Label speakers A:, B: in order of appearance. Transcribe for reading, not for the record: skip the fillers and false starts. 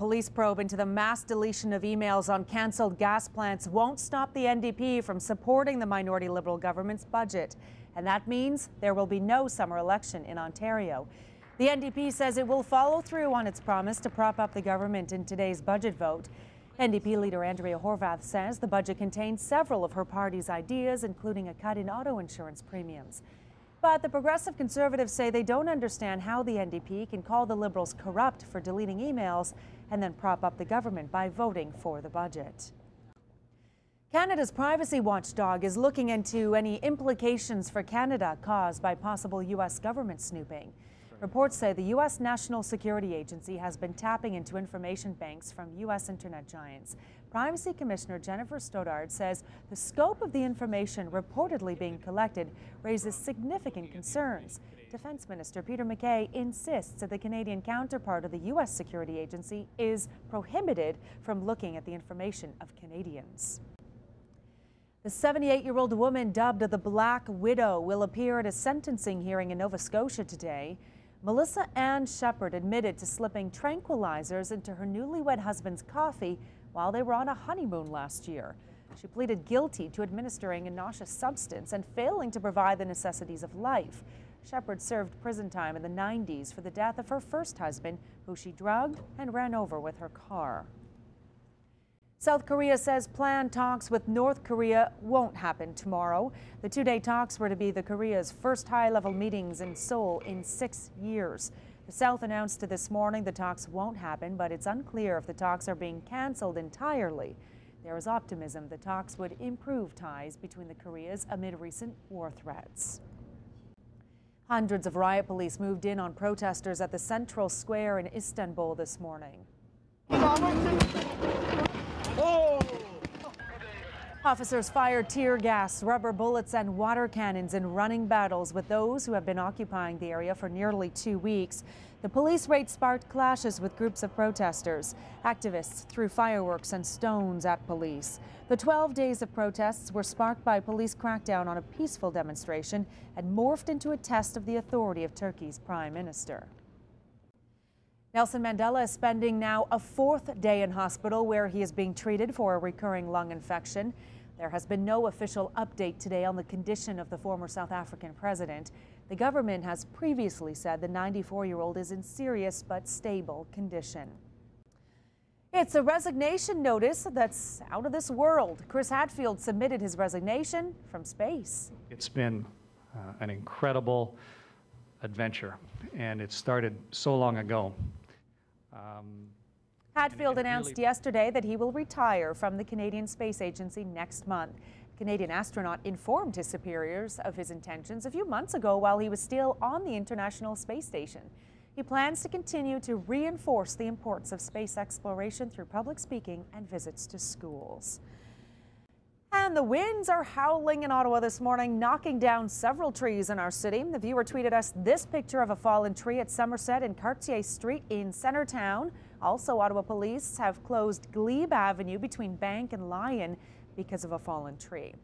A: police probe into the mass deletion of emails on cancelled gas plants won't stop the NDP from supporting the minority Liberal government's budget. And that means there will be no summer election in Ontario. The NDP says it will follow through on its promise to prop up the government in today's budget vote. NDP leader Andrea Horwath says the budget contains several of her party's ideas, including a cut in auto insurance premiums. But the Progressive Conservatives say they don't understand how the NDP can call the Liberals corrupt for deleting emails and then prop up the government by voting for the budget. Canada's privacy watchdog is looking into any implications for Canada caused by possible U.S. government snooping. Reports say the U.S. National Security Agency has been tapping into information banks from U.S. internet giants. Privacy Commissioner Jennifer Stoddard says the scope of the information reportedly being collected raises significant concerns. Defense Minister Peter MacKay insists that the Canadian counterpart of the U.S. Security Agency is prohibited from looking at the information of Canadians. The 78-year-old woman dubbed the Black Widow will appear at a sentencing hearing in Nova Scotia today. Melissa Ann Shepard admitted to slipping tranquilizers into her newlywed husband's coffee while they were on a honeymoon last year. She pleaded guilty to administering a nauseous substance and failing to provide the necessities of life. Shepard served prison time in the 90s for the death of her first husband, who she drugged and ran over with her car. South Korea says planned talks with North Korea won't happen tomorrow. The two-day talks were to be the Korea's first high-level meetings in Seoul in 6 years. The South announced this morning the talks won't happen, but it's unclear if the talks are being canceled entirely. There is optimism the talks would improve ties between the Koreas amid recent war threats. Hundreds of riot police moved in on protesters at the Central Square in Istanbul this morning. Officers fired tear gas, rubber bullets and water cannons in running battles with those who have been occupying the area for nearly 2 weeks. The police raid sparked clashes with groups of protesters. Activists threw fireworks and stones at police. The 12 days of protests were sparked by police crackdown on a peaceful demonstration and morphed into a test of the authority of Turkey's prime minister. Nelson Mandela is spending now a 4th day in hospital where he is being treated for a recurring lung infection. There has been no official update today on the condition of the former South African president. The government has previously said the 94-year-old is in serious but stable condition. It's a resignation notice that's out of this world. Chris Hadfield submitted his resignation from space.
B: It's been an incredible adventure, and it started so long ago.
A: Hadfield announced yesterday that he will retire from the Canadian Space Agency next month. The Canadian astronaut informed his superiors of his intentions a few months ago while he was still on the International Space Station. He plans to continue to reinforce the importance of space exploration through public speaking and visits to schools. And the winds are howling in Ottawa this morning, knocking down several trees in our city. The viewer tweeted us this picture of a fallen tree at Somerset and Cartier Street in Centertown. Also, Ottawa police have closed Glebe Avenue between Bank and Lyon because of a fallen tree.